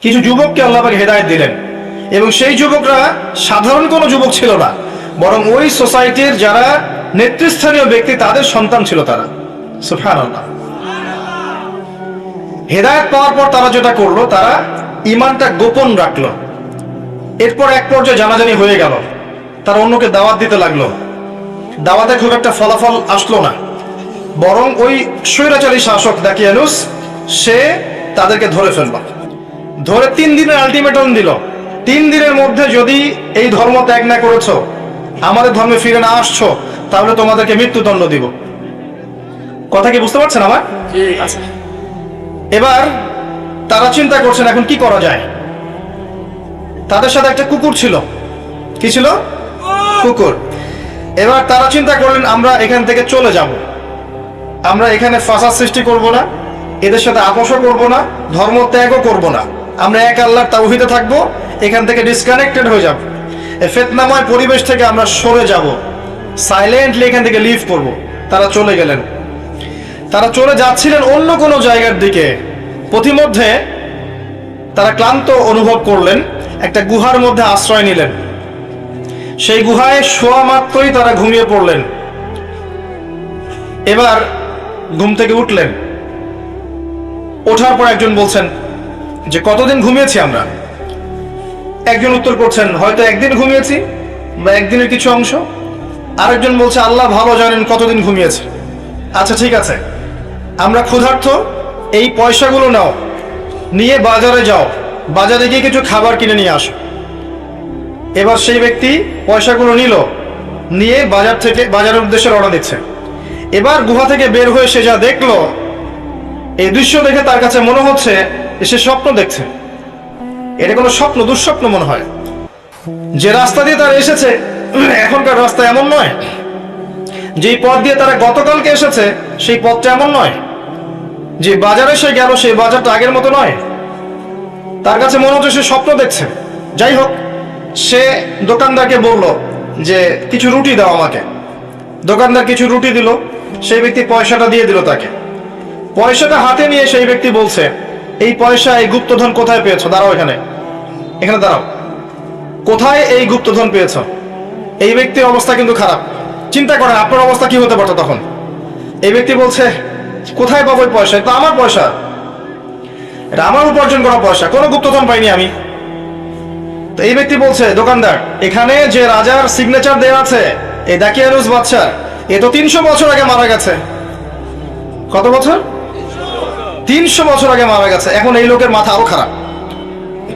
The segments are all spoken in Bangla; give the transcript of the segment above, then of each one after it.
কিছু যুবককে আল্লাহ পাক হেদায়েত দিলেন, এবং সেই যুবকরা সাধারণ কোনো যুবক ছিল না, বরং ওই সোসাইটির যারা নেতৃস্থানীয় ব্যক্তি তাদের সন্তান ছিল তারা। সুবহানাল্লাহ। হেদায়েত পাওয়ার পর তারা যেটা করলো, তারা ঈমানটা গোপন রাখলো। এরপর এক পর্যায়ে জানাজানি হয়ে গেল, তারা অন্যকে দাওয়াত দিতে লাগলো। দাওয়াতে খুব একটা ফলাফল আসলো না, বরং ওই স্বৈরাচারী শাসক দাকিয়ানুস সে তাদেরকে ধরে ফেলল। ধরে 3 দিনের আলটিমেটাম দিল, 3 দিনের মধ্যে যদি এই ধর্ম ত্যাগ না করেছো, আমাদের ধর্মে ফিরে না আসছো, তাহলে তোমাদেরকে মৃত্যুদণ্ড দিব। কথা কি বুঝতে পারছেন আমার? এবার তারা চিন্তা করছেন এখন কি করা যায়। তাদের সাথে একটা কুকুর ছিল। কি ছিল? কুকুর। এবার তারা চিন্তা করলেন আমরা এখান থেকে চলে যাব, আমরা এখানে ফাসাদ সৃষ্টি করব না, এদের সাথে আপোষও করব না, ধর্ম ত্যাগও করব না, আমরা এক আল্লাহর তাওহীদে থাকবো, এখান থেকে ডিসকানেক্টেড হয়ে যাব, এই ফিতনাময় পরিবেশ থেকে আমরা সরে যাব, সাইলেন্টলি এখান থেকে লিভ করব। তারা চলে গেলেন। তারা চলে যাচ্ছিলেন অন্য কোনো জায়গার দিকে। পথিমধ্যে তারা ক্লান্ত অনুভব করলেন, একটা গুহার মধ্যে আশ্রয় নিলেন। সেই গুহায় শোয়া মাত্রই তারা ঘুমিয়ে পড়লেন। এবার ঘুম থেকে উঠলেন। ওঠার পর একজন বলছেন যে কতদিন ঘুমিয়েছি আমরা? একজন উত্তর করছেন হয়তো একদিন ঘুমিয়েছি বা একদিনের কিছু অংশ। আরেকজন বলছে আল্লাহ ভালো জানেন কতদিন ঘুমিয়েছে। আচ্ছা ঠিক আছে, আমরা ক্ষুধার্ত, এই পয়সাগুলো নাও, নিয়ে বাজারে যাও, বাজারে গিয়ে কিছু খাবার কিনে নিয়ে আসো। এবার সেই ব্যক্তি পয়সাগুলো নিল, নিয়ে বাজারের উদ্দেশ্যে রওনা দিচ্ছে। এবার গুহা থেকে বের হয়ে সে যা দেখলো, এই দৃশ্য দেখে তার কাছে মনে হচ্ছে সে স্বপ্ন দেখছে। এটা কোনো স্বপ্ন, দুঃস্বপ্ন মনে হয়। যে রাস্তা দিয়ে তারা এসেছে এখনকার রাস্তা এমন নয়, যেই পথ দিয়ে তারা গতকালকে এসেছে সেই পথটা এমন নয়, যে বাজারে সে গেল সেই বাজারটা আগের মতো নয়। তার কাছে মনে হচ্ছে সে স্বপ্ন দেখছে। যাই হোক, সে দোকানদারকে বলল যে কিছু রুটি দাও আমাকে। দোকানদার কিছু রুটি দিল, সেই ব্যক্তি পয়সাটা দিয়ে দিল তাকে। পয়সাটা হাতে নিয়ে সেই ব্যক্তি বলছে এই পয়সা, এই গুপ্তধন কোথায় পেয়েছো? দাঁড়াও, এখানে দাঁড়াও, কোথায় এই গুপ্তধন পেয়েছো? এই ব্যক্তির অবস্থা কিন্তু খারাপ। চিন্তা করেন আপনার অবস্থা কি হতে পারতো তখন। এই ব্যক্তি বলছে কোথায় পাবো পয়সা? এটা আমার পয়সা, এটা আমার উপার্জন করা পয়সা, কোনো গুপ্তধন পাইনি আমি। তো এই ব্যক্তি বলছে দোকানদার, এখানে যে রাজার সিগনেচার দেওয়া আছে, এই দাকিয়ানুস বাদশা, এ তো 300 বছর আগে মারা গেছে। কত বছর? 300 বছর আগে মারা গেছে। এখন এই লোকের মাথা আরো খারাপ।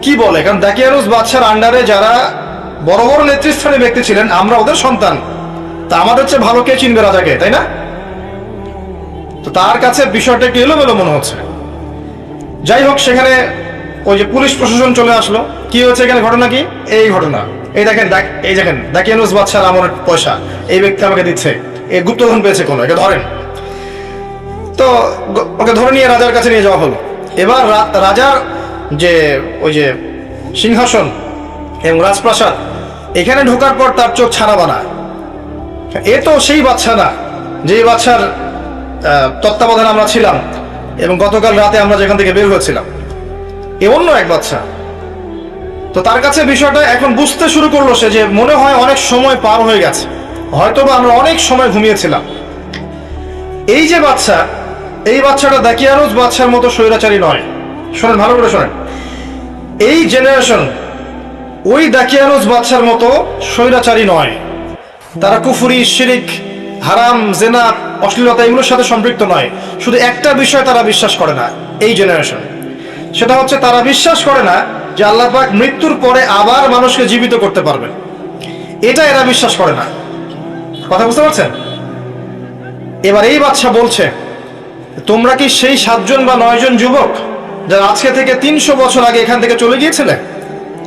কি বলে? কারণ দাকিয়ানুস বাদশার আন্ডারে যারা বড় বড় নেতৃস্থানীয় ব্যক্তি ছিলেন, আমরা ওদের সন্তান, তা আমাদের চেয়ে ভালো কে চিনবে রাজাকে, তাই না? তো তার কাছে বিষয়টা একটু এলোমেলো মনে হচ্ছে। যাই হোক, সেখানে ওই যে পুলিশ প্রশাসন চলে আসলো। কি হয়েছে এখানে, ঘটনা কি? এই ঘটনা, এই দেখেন দাকিয়ানুস বাদশার আমলের পয়সা এই ব্যক্তি আমাকে দিচ্ছে, এই গুপ্তধন পেয়েছে কোনো, এটা ধরেন। তো ওকে ধরে নিয়ে রাজার কাছে নিয়ে যাওয়া হলো। এবার রাজার যে ওই যে সিংহাসন এবং রাজপ্রাসাদ, এখানে ঢোকার পর তার চোখ ছানাবানা। এ তো সেই বাদশা না যে বাদশার তত্ত্বাবধানে আমরা ছিলাম এবং গতকাল রাতে আমরা যেখান থেকে বের হয়েছিলাম, এ অন্য এক বাদশা। তো তার কাছে বিষয়টা এখন বুঝতে শুরু করলো সে, যে মনে হয় অনেক সময় পার হয়ে গেছে, হয়তোবা আমরা অনেক সময় ঘুমিয়েছিলাম। এই যে বাদশা, এই বাদশাটা দাকিয়ানুস বাদশার মতো স্বৈরাচারী নয়। শোনেন, ভালো করে শোনেন, এই জেনারেশন ওই দাকিয়ানুস বাদশার মতো স্বৈরাচারী নয়। তারা কুফরি, শিরিক, হারাম, জেনা, অশ্লীলতা এগুলোর সাথে সম্পৃক্ত নয়। শুধু একটা বিষয় তারা বিশ্বাস করে না এই জেনারেশন, সেটা হচ্ছে তারা বিশ্বাস করে না যে আল্লাহ পাক মৃত্যুর পরে আবার মানুষকে জীবিত করতে পারবেন। এটা এরা বিশ্বাস করে না। কথা বুঝতে পারছেন? এবার এই বাদশা বলছে, তোমরা কি সেই 7 জন বা 9 জন যুবক যারা আজকে থেকে 300 বছর আগে এখান থেকে চলে গিয়েছিলে?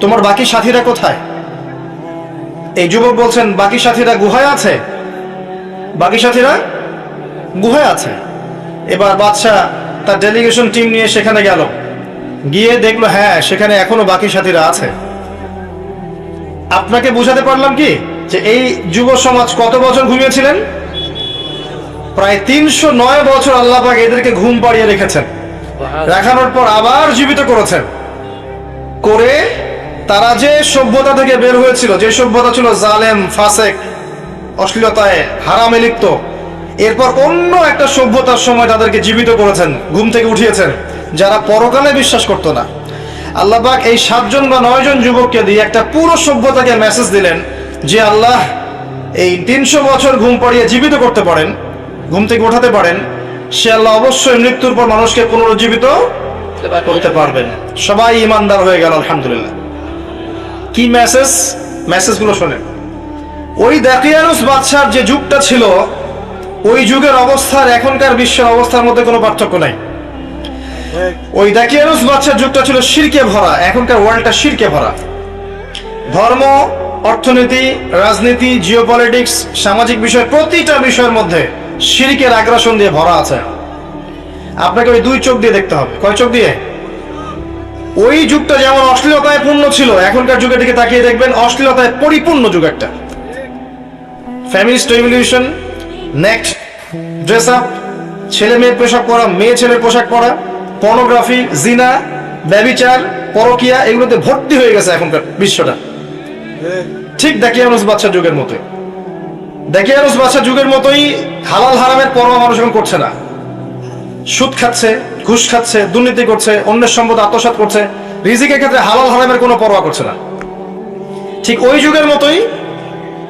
তোমার বাকি সাথীরা কোথায়? এই যুবক বলছেন বাকি সাথীরা গুহায় আছে। বাকি সাথীরা গুহায় আছে। এবার বাদশা তার ডেলিগেশন টিম নিয়ে সেখানে গেল, গিয়ে দেখলো হ্যাঁ সেখানে এখনো বাকি সাথীরা আছে। আপনাকে বুঝাতে পারলাম কি যে এই যুব সমাজ কত বছর ঘুমিয়েছিলেন? প্রায় 309 বছর আল্লাহ পাক এদেরকে ঘুম পাড়িয়ে রেখেছেন, রাখানোর পর আবার জীবিত করেছেন। করে তারা যে সভ্যতা থেকে বের হয়েছিল, যে সভ্যতা ছিল জালেম, ফাসেক, অশ্লীলতায়, হারামে লিপ্ত, এরপর অন্য একটা সভ্যতার সময় তাদেরকে জীবিত করেছেন, ঘুম থেকে উঠিয়েছেন, যারা পরকালে বিশ্বাস করতো না। আল্লাহ পাক এই 7 জন বা 9 জন যুবককে দিয়ে একটা পুরো সভ্যতাকে মেসেজ দিলেন যে আল্লাহ এই 300 বছর ঘুম পাড়িয়ে জীবিত করতে পারেন, ঘুম থেকে ওঠাতে পারেন, সে আল্লাহ অবশ্যই মৃত্যুর পর মানুষকে পুনরুজ্জীবিত করতে পারবেন। সবাই ইমানদার হয়ে গেল, আলহামদুলিল্লাহ। কি মেসেজ? মেসেজগুলো শোনেন। ওই দাকিয়ানুস বাদশার যে যুগটা ছিল, ওই যুগের অবস্থার এখনকার বিশ্বের অবস্থার মধ্যে কোনো পার্থক্য নাই। ওই দাকিয়ানুস বাদশার যুগটা ছিল শিরকে ভরা, এখনকার ওয়ার্ল্ডটা শিরকে ভরা। ধর্ম, অর্থনীতি, রাজনীতি, জিওপলিটিক্স, সামাজিক বিষয়, প্রতিটা বিষয়ের মধ্যে শিরকের আগ্রাসন দিয়ে ভরা আছে। আপনাকে ওই 2 চোখ দিয়ে দেখতে হবে। কয় চোখ দিয়ে? ওই যুগটা যেমন অশ্লীলতায় পূর্ণ ছিল, এখনকার যুগের দিকে তাকিয়ে দেখবেন অশ্লীলতায় পরিপূর্ণ যুগ একটা। ফ্যামিলিস্ট রেভলিউশন, নেক্সট ড্রেস আপ, ছেলে মেয়ের পোশাক পরা, মেয়ে ছেলের পোশাক পরা, পর্নোগ্রাফি, জিনা, ব্যভিচার, পরকিয়া, এগুলোতে ভর্তি হয়ে গেছে এখনকার বিশ্বটা। ঠিক দাকিয়ানুস বাদশার যুগের মতো। দাকিয়ানুস বাদশার যুগের মতোই হালাল হারামের পরোয়া মানুষ এখন করছে না। সুদ খাচ্ছে, ঘুষ খাচ্ছে, দুর্নীতি করছে, অন্যের সম্পদ আত্মসাৎ করছে, রিজিকের ক্ষেত্রে হালাল হারামের কোনো পরোয়া করছে না। ঠিক ওই যুগের মতোই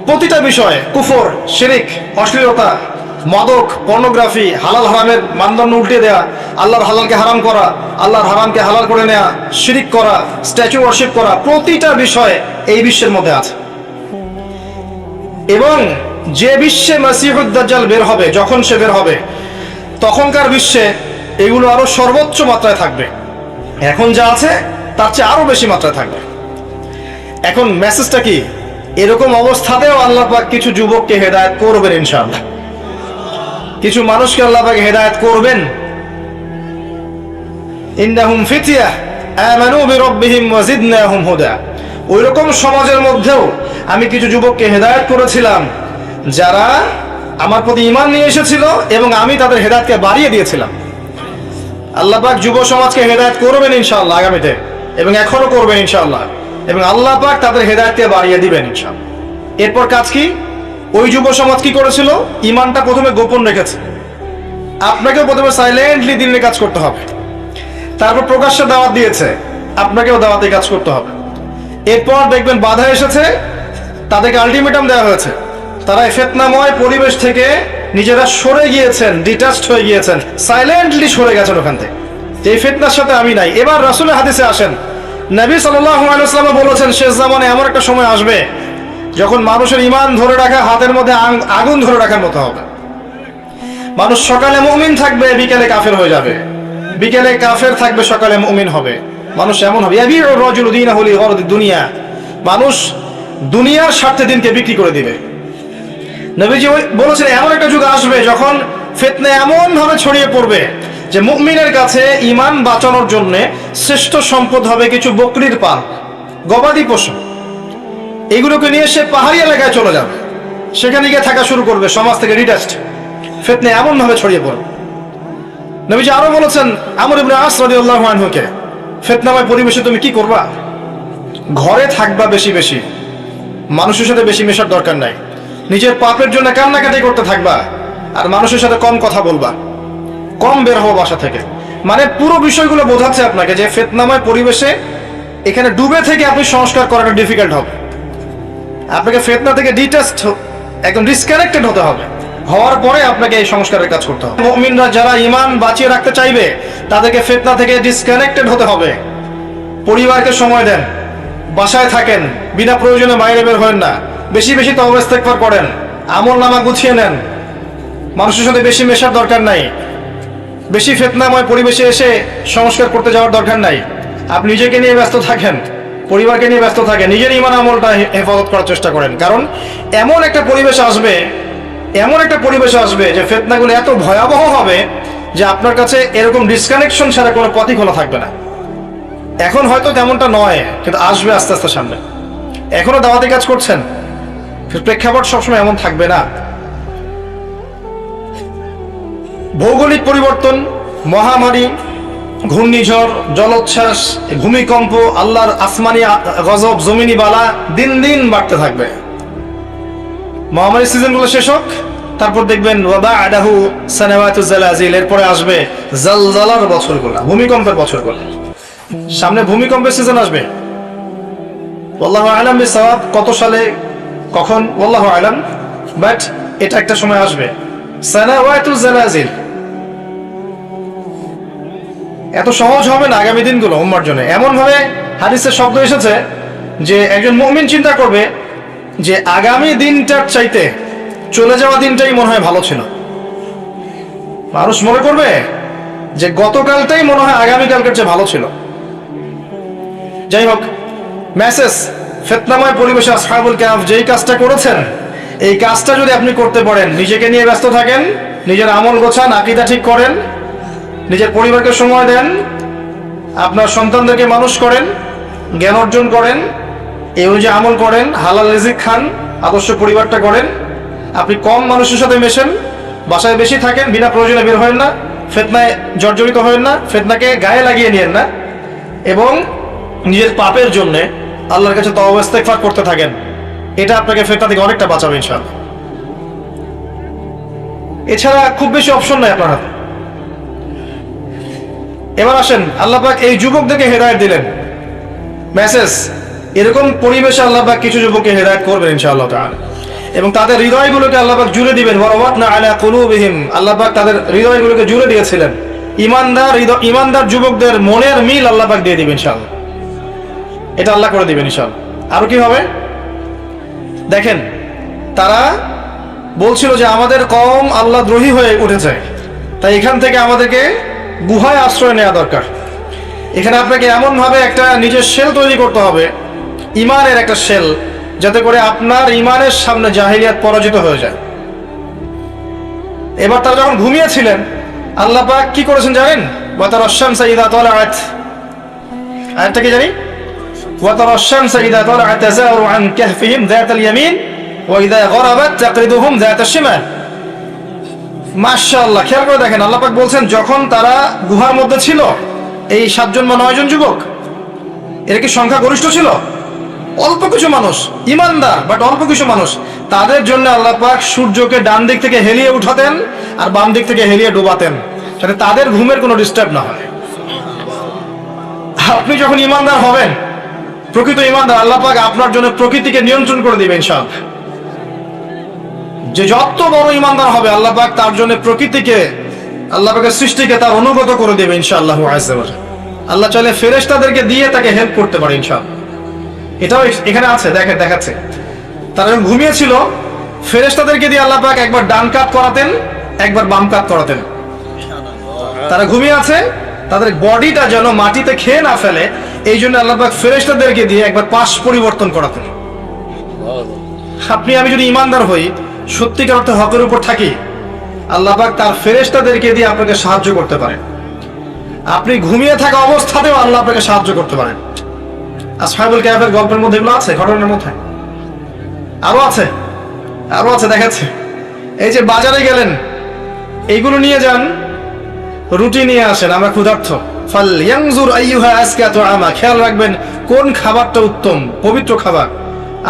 প্রতিটা বিষয়ে কুফর, শিরিক, অশ্লীলতা, মাদক, পর্নোগ্রাফি, হালাল হারামের মানদণ্ড উল্টে দেয়া, আল্লাহর হালালকে হারাম করা, আল্লাহর হারামকে হালাল করে নেয়া, শিরিক করা, স্ট্যাচু ওয়ার্শিপ করা, প্রতিটা বিষয় এই বিশ্বের মধ্যে আছে। এবং যে বিশ্বে মাসিহুদ দাজ্জাল বের হবে, যখন সে বের হবে, তখনকার বিশ্বে এগুলো আরো সর্বোচ্চ মাত্রায় থাকবে। এখন যা আছে তার চেয়ে আরো বেশি মাত্রায় থাকবে। এখন মেসেজটা কি? এরকম অবস্থাতেও আল্লাহ পাক কিছু যুবককে হেদায়েত করবেন ইনশাআল্লাহ, কিছু মানুষকে আল্লাহ পাক হেদায়েত করবেন। ইন্নাহুম ফিতয়াহ আমানু বিরাব্বিহিম ওয়া জিদনাহুম হুদা। ওইরকম সমাজের মধ্যেও আমি কিছু যুবককে হেদায়েত করেছিলাম যারা আমার প্রতি ঈমান নিয়ে এসেছিল এবং আমি তাদের হেদায়েতকে বাড়িয়ে দিয়েছিলাম। আল্লাহ পাক যুব সমাজকে হেদায়েত করবেন ইনশাআল্লাহ আগামীতে, এবং এখনো করবেন ইনশাআল্লাহ, এবং আল্লাহ পাক তাদের হেদায়েতকে বাড়িয়ে দিবেন ইনশাআল্লাহ। এরপর কাজ কি? ওই যুব সমাজ কি করেছিল? ঈমানটা প্রথমে গোপন রেখেছে। আপনাকেও প্রথমে সাইলেন্টলি দিনের কাজ করতে হবে, তারপর প্রকাশ্যে দাওয়াত দিয়েছে, আপনাকেও দাওয়াতে কাজ করতে হবে। এরপর দেখবেন বাধা এসেছে, তাদেরকে আলটিমেটাম দেওয়া হয়েছে, তারা ফিতনাময় পরিবেশ থেকে নিজেরা সরে গিয়েছেন, ডিটাচড হয়ে গিয়েছেন, সাইলেন্টলি সরে গেছেন ওখান থেকে, এই ফিতনার সাথে আমি নাই। এবার রাসূলের হাদিসে আসেন, নবী সাল্লাল্লাহু আলাইহি ওয়াসাল্লাম বলেছেন শেষ জামানে এমন একটা সময় আসবে যখন মানুষের ঈমান ধরে রাখা হাতের মধ্যে আগুন ধরে রাখার মতো হবে। মানুষ সকালে মুমিন থাকবে, বিকেলে কাফের হয়ে যাবে, বিকেলে কাফের থাকবে, সকালে মুমিন হবে। মানুষ এমন হবে, ইয়াবিউ রাজুলু দীনাহু লিগরদি দুনিয়া, মানুষ দুনিয়ার স্বার্থে দিনকে বিক্রি করে দিবে। নবীজি বলেছেন এমন একটা যুগ আসবে যখন ফিতনা এমন ভাবে ছড়িয়ে পড়বে যে মুমিনের কাছে ঈমান বাঁচানোর জন্য শ্রেষ্ঠ সম্পদ হবে কিছু বকরির পাল, গবাদি পশু। এগুলোকে নিয়ে সে পাহাড়ি এলাকায় চলে যাবে, সেখানে গিয়ে থাকা শুরু করবে, সমাজ থেকে ডিটাচড। ফিতনা এমন ভাবে ছড়িয়ে পড়বে। নবীজি আরো বলেছেন আমর ইবনে আস রাদিয়াল্লাহু আনহুকে, ফিতনাময় পরিবেশে তুমি কি করবা? ঘরে থাকবা বেশি বেশি, মানুষের সাথে বেশি মেশার দরকার নাই, নিজের পাপের জন্য কান্নাকাটি করতে থাকবা, আর মানুষের সাথে কম কথা বলবা, কম বের হবো বাসা থেকে। মানে পুরো বিষয়গুলো বোঝাচ্ছে আপনাকে যে ফিতনাময় পরিবেশে এখানে ডুবে থেকে আপনি সংস্কার করাটা ডিফিকাল্ট হবে। আপনাকে ফিতনা থেকে ডিটাচড, একদম ডিসকানেক্টেড হতে হবে। হওয়ার পরে আপনাকে এই সংস্কারের কাজ করতে হবে। মুমিনরা যারা ঈমান বাঁচিয়ে রাখতে চাইবে তাদেরকে ফিতনা থেকে ডিসকানেক্টেড হতে হবে। পরিবারকে সময় দেন, বাসায় থাকেন, বিনা প্রয়োজনে বাইরে বের হবেন না, বেশি বেশি তওবা ইস্তেগফার করেন, আমলনামা গুছিয়ে নেন, মানুষের সাথে বেশি মেশার দরকার নাই, বেশি ফিতনাময় পরিবেশে এসে সংস্কার করতে যাওয়ার দরকার নাই। আপনি নিজেকে নিয়ে ব্যস্ত থাকেন, পরিবারকে নিয়ে ব্যস্ত থাকেন, নিজের ঈমান আমলটা হেফাজত করার চেষ্টা করেন। কারণ এমন একটা পরিবেশ আসবে, এমন একটা পরিবেশ আসবে যে ফিতনাগুলো এত ভয়াবহ হবে যে আপনার কাছে এরকম ডিসকানেকশন ছাড়া কোনো পথই খোলা থাকবে না। এখন হয়তো তেমনটা নয়, কিন্তু আসবে আস্তে আস্তে সামনে। এখনো দাওয়াতি কাজ করছেন, প্রেক্ষাপট সবসময় এমন থাকবে না। ভৌগোলিক পরিবর্তন, মহামারী, ঘূর্ণিঝড়, জলোচ্ছ্বাস, ভূমিকম্প, আল্লাহর আসমানি গজব, জমিনি বালা দিন দিন বাড়তে থাকবে। মহামারী সিজনগুলো শেষ হোক, তারপর দেখবেন ওয়াবা'দাহু সানাওয়াতুজ জালাজিল, এরপরে আসবে জালজালার বছরগুলো, ভূমিকম্পের বছরগুলো। সামনে ভূমিকম্পের সিজন আসবে। আল্লাহু আ'লাম বিসওয়াব, কত সালে কখন আল্লাহু আ'লাম, বাট এটা একটা সময় আসবে। সানাওয়াতুজ জালাজিল এত সহজ হবে না আগামী দিনগুলো উম্মার জন্য। এমন ভাবে হাদিসের শব্দ এসেছে যে একজন মুমিন চিন্তা করবে যে আগামী দিনটার চাইতে চলে যাওয়া দিনটাই মনে হয় ভালো ছিল। মানুষ মনে করবে যে গতকালটাই মনে হয় আগামীকালকের চেয়ে ভালো ছিল। যাই হোক, মেসেজ, ফিতনাময় পরিবেশে আসহাবুল কাহফ যেই কাজটা করেছেন, এই কাজটা যদি আপনি করতে পারেন, নিজেকে নিয়ে ব্যস্ত থাকেন, নিজের আমল গোছান, আকীদা ঠিক করেন, নিজের পরিবারকে সময় দেন, আপনার সন্তানদেরকে মানুষ করেন, জ্ঞান অর্জন করেন, এই অনুযায়ী আমল করেন, হালাল রিজিক খান, আদর্শ পরিবারটা করেন, আপনি কম মানুষের সাথে মেশেন, বাসায় বেশি থাকেন, বিনা প্রয়োজনে বের হবেন না, ফিতনায় জর্জরিত হবেন না, ফিতনাকে গায়ে লাগিয়ে নিয়েন না, এবং নিজের পাপের জন্য আল্লাহর কাছে তওবা ইস্তেগফার করতে থাকেন। এটা আপনাকে ফিতনা থেকে অনেকটা বাঁচাবে ইনশাআল্লাহ। এছাড়া খুব বেশি অপশন নাই আপনার হাতে। এবার আসেন, আল্লাহ পাক এই যুবকদেরকে হেদায়েত দিলেন। মেসেজ, এরকম পরিবেশে আল্লাহ পাক কিছু যুবককে হেদায়েত করবেন ইনশাআল্লাহ তাআলা, এবং তাদের হৃদয়গুলোকে আল্লাহ পাক জুড়ে দিবেন। ওয়ারাবাতনা আলা কুলুবিহিম, আল্লাহ পাক তাদের হৃদয়গুলোকে জুড়ে দিয়েছিলেন। ইমানদার যুবকদের মনের মিল আল্লাহ পাক দিয়ে দিবেন ইনশাআল্লাহ। এটা আল্লাহ করে দিবেন ইনশাআল্লাহ। আর কি হবে দেখেন, তারা বলছিল যে আমাদের কওম আল্লাহ দ্রোহী হয়ে উঠেছে, তাই এখান থেকে আমাদেরকে গুহায় আশ্রয় নেওয়া দরকার। এখানে আপনাকে এমন ভাবে একটা নিজের শেল তৈরি করতে হবে, ইমানের একটা শেল, যাতে করে আপনার ইমানের সামনে জাহিলিয়াত পরাজিত হয়ে যায়। এবার তারা যখন ঘুমিয়েছিলেন, আল্লাহ পাক কি করেছেন জানেন? ওয়াতারা শামসা ইযা তালাআত, আয়াতটা কি জানি? ওয়াতারা শামসা ইযা তালাআত তাযাওয়ারু আন কাহফিহিম যাতাল ইয়ামিন ওয়া ইযা গরাবাত তাকরিদুহুম যাতাশ শিমাল। মাশাআল্লাহ, খেয়াল করে দেখেন, আল্লাহ পাক বলছেন যখন তারা গুহার মধ্যে ছিল, এই 7 জন বা 9 জন যুবক, এর কি সংখ্যা গরিষ্ঠ ছিল? অল্প কিছু মানুষ, ইমানদার বাট অল্প কিছু মানুষ, তাদের জন্য আল্লাহ পাক সূর্যকে ডান দিক থেকে হেলিয়ে উঠাতেন আর বাম দিক থেকে হেলিয়ে ডুবাতেন, যাতে তাদের ঘুমের কোনো ডিস্টার্ব না হয়। আপনি যখন ইমানদার হবেন, প্রকৃত ইমানদার, আল্লাহ পাক আপনার জন্য প্রকৃতিকে নিয়ন্ত্রণ করে দিবেন ইনশাআল্লাহ। যে যত বড় ইমানদার হবে, আল্লাহ পাক তার জন্য প্রকৃতিকে, আল্লাহ পাকের সৃষ্টিকে তার অনুগত করে দেবে ইনশাআল্লাহ আযজা ওয়া জাল্লা। আল্লাহ চাইলে ফেরেশতাদেরকে দিয়ে তাকে হেল্প করতে পারে ইনশাআল্লাহ। এটাও এখানে আছে, দেখাচ্ছে। তারা যখন ঘুমিয়েছিল, ফেরেশতাদেরকে দিয়ে আল্লাহ পাক একবার ডান কাত করাতেন, একবার বাম কাত করাতেন। তারা ঘুমিয়ে আছে, তাদের বডিটা যেন মাটিতে খেয়ে না ফেলে, এই জন্য আল্লাহ পাক ফেরেশতাদেরকে দিয়ে একবার পাশ পরিবর্তন করাতেন। আপনি আমি যদি ইমানদার হই, সত্যিকার অর্থে হকের উপর থাকি, আল্লাহ পাক তার ফেরেশতাদেরকে দিয়ে আপনাকে সাহায্য করতে পারেন। আপনি ঘুমিয়ে থাকা অবস্থাতেও আল্লাহ আপনাকে সাহায্য করতে পারেন। আসহাবুল কাহফের গল্পের মধ্যে এগুলো আছে, ঘটনার মধ্যে আরো আছে, দেখাচ্ছে। এই যে বাজারে গেলেন, এইগুলো নিয়ে যান, রুটি নিয়ে আসেন, আমরা ক্ষুধার্ত, ফালইয়ানজুর আইয়ুহা আজকা তুআমা, খেয়াল রাখবেন কোন খাবারটা উত্তম, পবিত্র খাবার।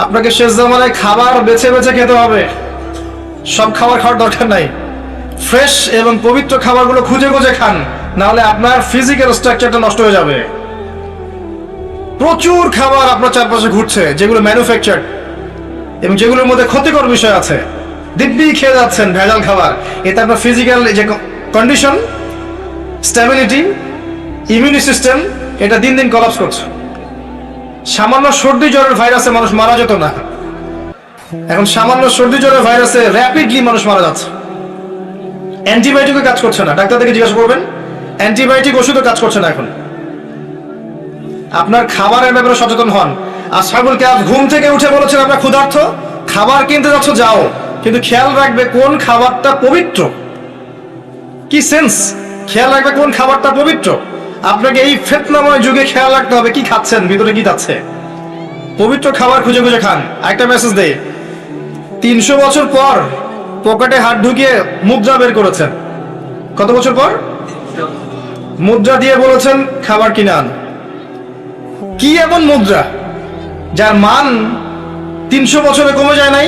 আপনাকে শেষ জামানায় খাবার বেছে বেছে খেতে হবে, সব খাবার খাওয়ার দরকার নাই। ফ্রেশ এবং পবিত্র খাবারগুলো খুঁজে খুঁজে খান, না হলে আপনার ফিজিক্যাল স্ট্রাকচারটা নষ্ট হয়ে যাবে। প্রচুর খাবার আপনার চারপাশে ঘুরছে, যেগুলো ম্যানুফ্যাকচার্ড এবং যেগুলোর মধ্যে ক্ষতিকর বিষয় আছে, দিব্যি খেয়ে যাচ্ছেন ভেজাল খাবার। এতে আপনার ফিজিক্যাল যে কন্ডিশন, স্ট্যাবিলিটি, ইমিউনি সিস্টেম, এটা দিন দিন কলাপস করছে। সামান্য সর্দি জ্বরের ভাইরাসে মানুষ মারা যেত না, এখন সামান্য সর্দি জ্বরের ভাইরাসে র্যাপিডলি মানুষ মারা যাচ্ছে। অ্যান্টিবায়োটিকও কাজ করছে না, ডাক্তার থেকে জিজ্ঞাসা করবেন, অ্যান্টিবায়োটিক ওষুধও কাজ করছে না এখন। আপনার খাবারের ব্যাপারে সচেতন হন। আসহাবুল কাহফ ঘুম থেকে উঠে বলেছেন আমরা ক্ষুধার্ত, খাবার কিনতে যাচ্ছ যাও, কিন্তু খেয়াল রাখবে কোন খাবারটা পবিত্র। কি সেন্স, খেয়াল রাখবে কোন খাবারটা পবিত্র। আপনাকে এই ফিতনাময় যুগে খেয়াল রাখতে হবে কি খাচ্ছেন, ভিতরে কি যাচ্ছে। পবিত্র খাবার খুঁজে খুঁজে খান। একটা মেসেজ দেই, 300 বছর পর পকেটে হাত ঢুকিয়ে মুদ্রা বের করেছেন। কত বছর পর? মুদ্রা দিয়ে বলেছেন খাবার কিনে আন। কি এমন মুদ্রা যার মান 300 বছরে কমে যায় নাই?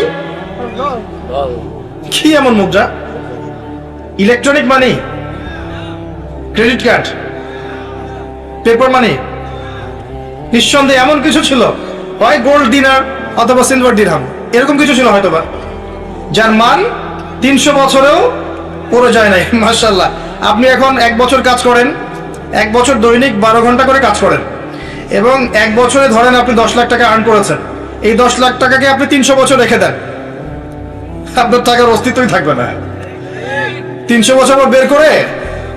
কি এমন মুদ্রা? Electronic money, credit card, paper money? নিঃসন্দেহে এমন কিছু ছিল, হয় গোল্ড দিনার অথবা সিলভার দিরহাম, এরকম কিছু ছিল হয়তোবা, যার মান 300 বছরেও পড়ে যায় নাই। মাশাআল্লাহ। আপনি এখন 1 বছর কাজ করেন, 1 বছর দৈনিক 12 ঘন্টা করে কাজ করেন, এবং 1 বছরে ধরেন আপনি 10 লাখ টাকা আর্ন করেছেন। এই 10 লাখ টাকাকে আপনি 300 বছর রেখে দেন, আপনার টাকার অস্তিত্বই থাকবে না। 300 বছর পর বের করে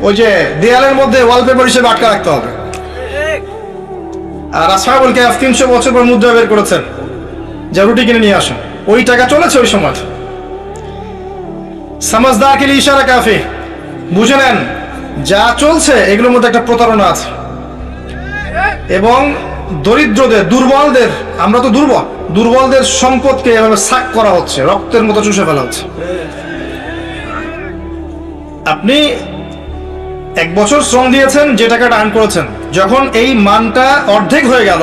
ওই যে দেয়ালের মধ্যে ওয়ালপেপার হিসেবে আটকা রাখতে হবে। আর আসহাবুল কাহফ 300 বছর পর মুদ্রা বের করেছেন, যা রুটি কিনে নিয়ে আসেন। ওই টাকা চলেছে ওই সময়। সমঝদার কে লিয়ে ইশারা কাফি। বুঝে নেন, যা চলছে এগুলোর মধ্যে একটা প্রতারণা আছে। এবং দরিদ্রদের, দুর্বলদের, আমরা তো দুর্বলদের সম্পদকে এভাবে সাক করা হচ্ছে, রক্তের মতো চুষে ফেলা হচ্ছে। আপনি 1 বছর শ্রম দিয়েছেন, যে টাকাটা আর্ন করেছেন, যখন এই মানটা অর্ধেক হয়ে গেল,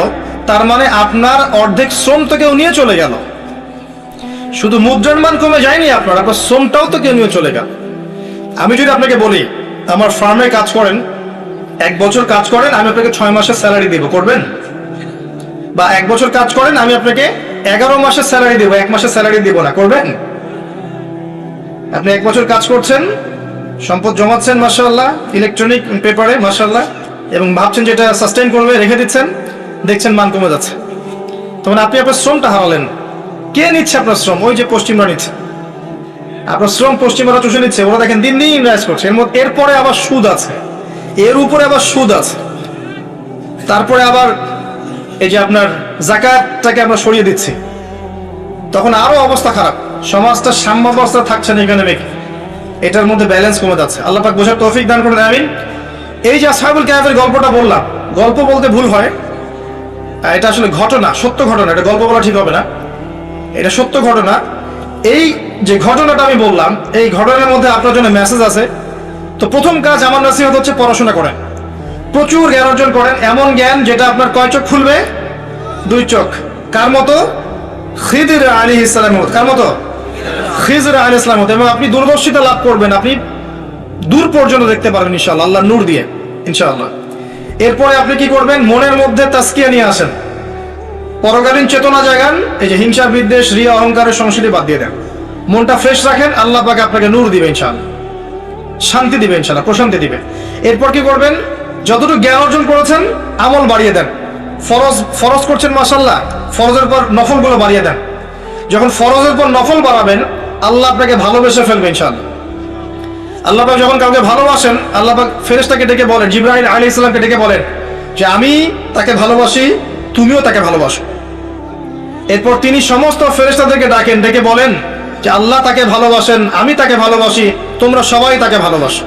তার মানে আপনার অর্ধেক শ্রম তো কেউ নিয়ে চলে গেল। শুধু মুদ্রার মান কমে যায়নি, আপনার শ্রমটাও তো কেউ নিয়ে চলে গেল। আমি যদি আপনাকে বলি, আমার ফার্মে কাজ করেন, 1 বছর কাজ করেন, আমি আপনাকে 6 মাসের স্যালারি দেব, করবেন? বা 1 বছর কাজ করেন, আমি আপনাকে 11 মাসের স্যালারি দেব, 1 মাসের স্যালারি দেব না, করবেন? আপনি 1 বছর কাজ করছেন, সম্পদ জমাচ্ছেন মাশাআল্লাহ, ইলেকট্রনিক পেপারে মাশাআল্লাহ, এবং ভাবছেন যেটা সাস্টেইন করবে, রেখে দিচ্ছেন, দেখছেন মান কমে যাচ্ছে। তখন আপনি আপনার শ্রমটা হারালেন। কে নিচ্ছে আপনার শ্রম? ওই যে পশ্চিমরা নিচ্ছে আপনার শ্রম, পশ্চিমরা চুষে নিচ্ছে। ওরা দেখেন দিন দিন ইনভেস্ট করছে, এরপরে আবার সুদ আছে, এর উপরে আবার সুদ আছে, তারপরে আবার এই যে আপনার যাকাতটাকে আমরা সরিয়ে দিচ্ছি, তখন আরো অবস্থা খারাপ। সমাজটা সাম্যাবস্থা থাকছে না ইকোনমিক, এটার মধ্যে ব্যালেন্স কমে যাচ্ছে। আল্লাহ পাক বোঝার তৌফিক দান করেন, আমিন। এই যে আসহাবুল কাহফের গল্পটা বললাম, গল্প বলতে ভুল হয়, এটা আসলে ঘটনা, সত্য ঘটনা। এটা গল্প বলা ঠিক হবে না, এটা সত্য ঘটনা। এই যে ঘটনাটা আমি বললাম, এই ঘটনার মধ্যে আপনার জন্য মেসেজ আছে। তো প্রথম কাজ আমার নসিহত হচ্ছে, পড়াশোনা করেন, প্রচুর জ্ঞান অর্জন করেন, এমন জ্ঞান যেটা আপনার কয় চোখ খুলবে? 2 চোখ। কার মতো? খিদির আলাইহিস সালামের মতো। কার মতো? খিজির আলাইহিস সালামের মতো। এবং আপনি দূরদর্শিতা লাভ করবেন, আপনি দূর পর্যন্ত দেখতে পারবেন ইনশাআল্লাহ, আল্লাহর নূর দিয়ে ইনশাআল্লাহ। এরপরে আপনি কি করবেন? মনের মধ্যে তাসকিয়া নিয়ে আসেন, পরকালীন চেতনা জাগান। এই যে হিংসা, বিদ্বেষ, রিয়া, অহংকারের সংস্কৃতি বাদ দিয়ে দেন, মনটা ফ্রেশ রাখেন। আল্লাহ পাক আপনাকে নূর দিবে ইনশাআল্লাহ, শান্তি দিবে ইনশাআল্লাহ, প্রশান্তি দিবে। এরপর কি করবেন? যতটুকু জ্ঞান অর্জন করেছেন, আমল বাড়িয়ে দেন। ফরজ করছেন মাশাআল্লাহ, ফরজের পর নফলগুলো বাড়িয়ে দেন। যখন ফরজের পর নফল বাড়াবেন, আল্লাহ আপনাকে ভালোবেসে ফেলবে ইনশাআল্লাহ। আল্লাহ পাক যখন কাউকে ভালোবাসেন, আল্লাহ পাক ফেরেশতাকে ডেকে বলেন, জিবরাইল আলাইহিস সালামকে ডেকে বলেন যে আমি তাকে ভালোবাসি, তুমিও তাকে ভালোবাসো। এরপর তিনি সমস্ত ফেরেশতাদেরকে ডাকেন, ডেকে বলেন যে আল্লাহ তাকে ভালোবাসেন, আমি তাকে ভালোবাসি, তোমরা সবাই তাকে ভালোবাসো।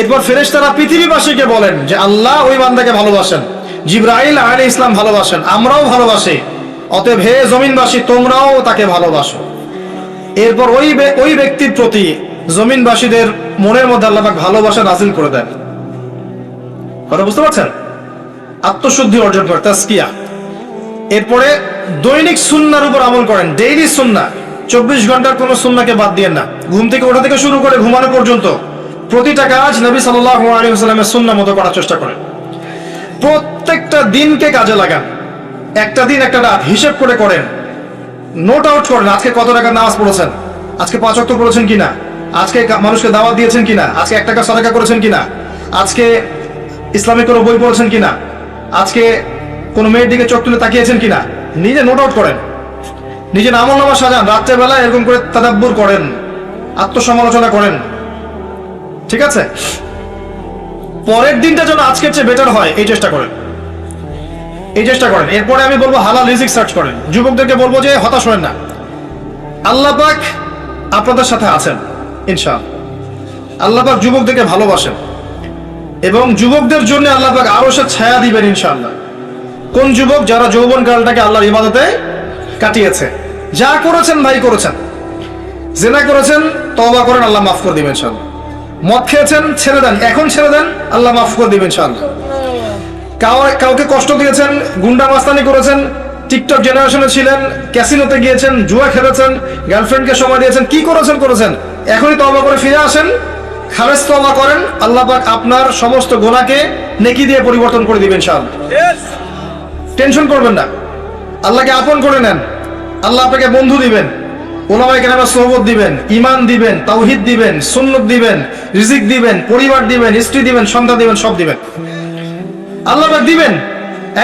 এরপর ফেরেশতারা পৃথিবীবাসীকে বলেন যে আল্লাহ ওই বান্দাকে ভালোবাসেন, জিবরাইল আলাইহিস সালাম ভালোবাসেন, আমরাও ভালোবাসি, অতএব হে জমিনবাসী তোমরাও তাকে ভালোবাসো। এরপর ওই ব্যক্তির প্রতি জমিনবাসীদের মনের মধ্যে আল্লাহ পাক ভালোবাসা নাযিল করে দেন। কথা বুঝতে পারছেন? আত্মশুদ্ধি অর্জন করে, তাসকিয়া। এরপরে দৈনিক সুন্নাহর উপর আমল করেন, ডেইলি সুন্নাহ, 24 ঘন্টার কোনো সুন্নাহকে বাদ দিয়েন না। ঘুম থেকে ওঠা থেকে শুরু করে ঘুমানো পর্যন্ত প্রতিটা কাজ নবী সাল্লাল্লাহু আলাইহি ওয়াসাল্লামের সুন্নাহ মতো করার চেষ্টা করেন। প্রত্যেকটা দিনকে কাজে লাগান, একটা দিন একটা রাত হিসেব করে করেন, নোট আউট করেন। আজকে কত টাকা নামাজ পড়েছেন, আজকে 5 ওয়াক্ত পড়েছেন কিনা, আজকে মানুষকে দাওয়াত দিয়েছেন কিনা, আজকে 1 টাকা সাদাকা করেছেন কিনা, আজকে ইসলামিক কোনো বই পড়েছেন কিনা, আজকে কোনো মেয়ের দিকে চোখ তুলে তাকিয়েছেন কিনা। নিজে নোট আউট করেন, নিজের আমলনামা সাজান, রাত্রেবেলা এরকম করে তাদাব্বুর করেন, আত্মসমালোচনা করেন। ঠিক আছে? পরের দিনটা যেন আজকের চেয়ে বেটার হয়, এই চেষ্টা করেন, এই চেষ্টা করেন। এরপরে আমি বলবো হালাল রিজিক সার্চ করেন। যুবকদেরকে বলবো যে হতাশ হবেন না, আল্লাহ পাক আপনাদের সাথে আছেন ইনশাআল্লাহ। আল্লাহ পাক যুবকদেরকে ভালোবাসেন এবং যুবকদের জন্য আল্লাহ পাক আরশের ছায়া দিবেন ইনশাআল্লাহ। কোন যুবক? যারা যৌবনকালটাকে আল্লাহর ইবাদতে কাটিয়েছে। যা করেছেন ভাই করেছেন, জিনা করেছেন, তওবা করেন, আল্লাহ মাফ করে দিবেন ইনশাআল্লাহ। মদ খেয়েছেন, ছেড়ে দেন, এখন ছেড়ে দেন, আল্লাহ মাফ করে দিবেন ইনশাআল্লাহ। কাউকে কষ্ট দিয়েছেন, গুন্ডা মাস্তানি করেছেন, টিকটক জেনারেশনে ছিলেন, ক্যাসিনোতে গিয়েছেন, জুয়া খেলেছেন, গার্লফ্রেন্ডকে সময় দিয়েছেন, কি করেছেন, এখনই তওবা করে ফিরে আসেন, খালেস তওবা করেন, আল্লাহ পাক আপনার সমস্ত গুনাহকে নেকি দিয়ে পরিবর্তন করে দিবেন ইনশাআল্লাহ। টেনশন করবেন না, আল্লাহকে আপন করে নেন, আল্লাহ আপনাকে বন্ধু দিবেন, ওলামায়ে কেরামের সোহবত দিবেন, ঈমান দিবেন, তাওহীদ দিবেন, সুন্নাত দিবেন, রিজিক দিবেন, পরিবার দিবেন, স্ত্রী দিবেন, সন্তান দিবেন, সব দিবেন, আল্লাহ পাক দিবেন।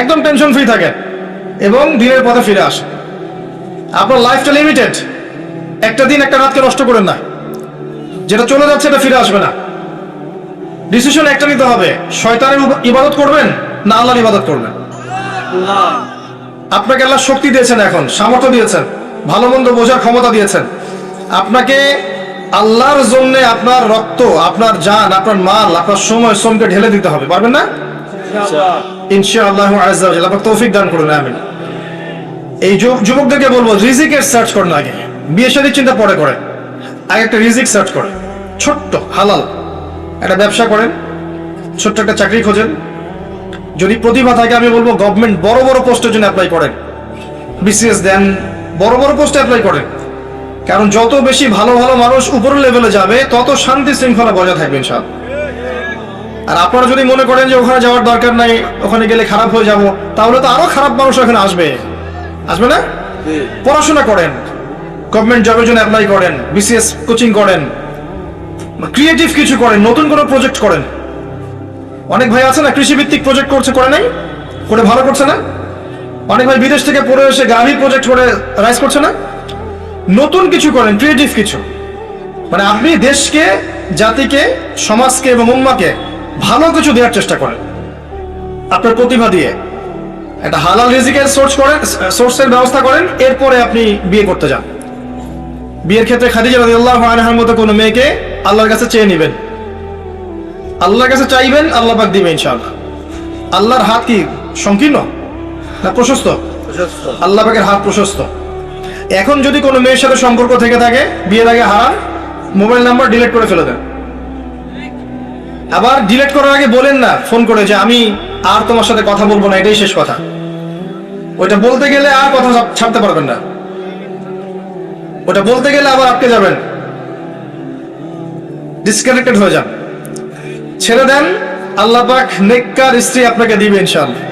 একদম টেনশন ফ্রি থাকেন এবং দিনের পথে ফিরে আসেন। আপনার লাইফটা লিমিটেড, একটা দিন একটা রাতকে নষ্ট করেন না, যেটা চলে যাচ্ছে এটা ফিরে আসবে না। ডিসিশন একটা নিতে হবে, শয়তানের ইবাদত করবেন না আল্লাহর ইবাদত করবেন। আপনাকে আল্লাহ শক্তি দিয়েছেন, এখন সামর্থ্য দিয়েছেন, ভালো মন্দ বোঝার ক্ষমতা দিয়েছেন, আপনাকে আল্লাহর জন্য আপনার রক্ত, আপনার জান, আপনার মাল, আপনার সময় শ্রমকে ঢেলে দিতে হবে। পারবেন না? ইনশাআল্লাহ আযজা ওয়া জাল্লা তৌফিক দান করুন, আমিন। এই যুবকদেরকে বলবো, রিজিকের সার্চ করেন আগে, বিয়ে শাদীর চিন্তা পরে করেন, আগে একটা রিজিক সার্চ করেন, ছোট্ট হালাল একটা ব্যবসা করেন, ছোট্ট একটা চাকরি খোঁজেন। যদি প্রতিভা থাকে আমি বলবো গভর্নমেন্ট বড় বড় পোস্টের জন্য অ্যাপ্লাই করেন, বিসিএস দেন, বড় বড় পোস্টে অ্যাপ্লাই করেন, কারণ যত বেশি ভালো ভালো মানুষ উপরের লেভেলে যাবে তত শান্তি শৃঙ্খলা বজায় থাকবে ইনশাআল্লাহ। আর আপনারা যদি মনে করেন যে ওখানে যাওয়ার দরকার নাই, ওখানে গেলে খারাপ হয়ে যাব, তাহলে তো আরো খারাপ মানুষ ওখানে আসবে না? পড়াশোনা করেন, গভর্নমেন্ট জবের জন্য অ্যাপ্লাই করেন, বিসিএস কোচিং করেন, ক্রিয়েটিভ কিছু করেন, নতুন কোনো প্রজেক্ট করেন। অনেক ভাই আছে না কৃষিভিত্তিক প্রজেক্ট করছে, করে নাই, করে ভালো করছে না? অনেক ভাই বিদেশ থেকে পড়ে এসে গাভী প্রজেক্ট করে রাইজ করছে না? নতুন কিছু করেন, ক্রিয়েটিভ কিছু, মানে আপনি দেশকে, জাতিকে, সমাজকে এবং উম্মাকে ভালো কিছু দেওয়ার চেষ্টা করেন আপনার প্রতিভা দিয়ে। একটা হালাল রিজিকের সোর্সের ব্যবস্থা করেন, এরপরে আপনি বিয়ে করতে যান। বিয়ের ক্ষেত্রে খাদিজা রাদিয়াল্লাহু আনহার মতো কোনো মেয়েকে আল্লাহর কাছে চেয়ে নেবেন, আল্লাহর কাছে চাইবেন, আল্লাহ পাক দিবেন ইনশাআল্লাহ। আল্লাহর হাত কি সংকীর্ণ না প্রশস্ত? আল্লাহ পাকের হাত প্রশস্ত। এখন যদি কোনো মেয়ের সাথে সম্পর্ক থেকে থাকে, বিয়ের আগে হারান, মোবাইল নাম্বার ডিলিট করে ফেলে দেন। আবার ডিলিট করার আগে বলেন না ফোন করে যে আমি আর তোমার সাথে কথা বলবো না, এটাই শেষ কথা। ওইটা বলতে গেলে আর কথা ছাড়তে পারবেন না, ওটা বলতে গেলে আবার আটকে যাবেন, ডিসকানেক্টেড হয়ে যান। ছেড়ে দেন, আল্লাহ পাক নেককার স্ত্রী আপনাকে দিবেন ইনশাআল্লাহ।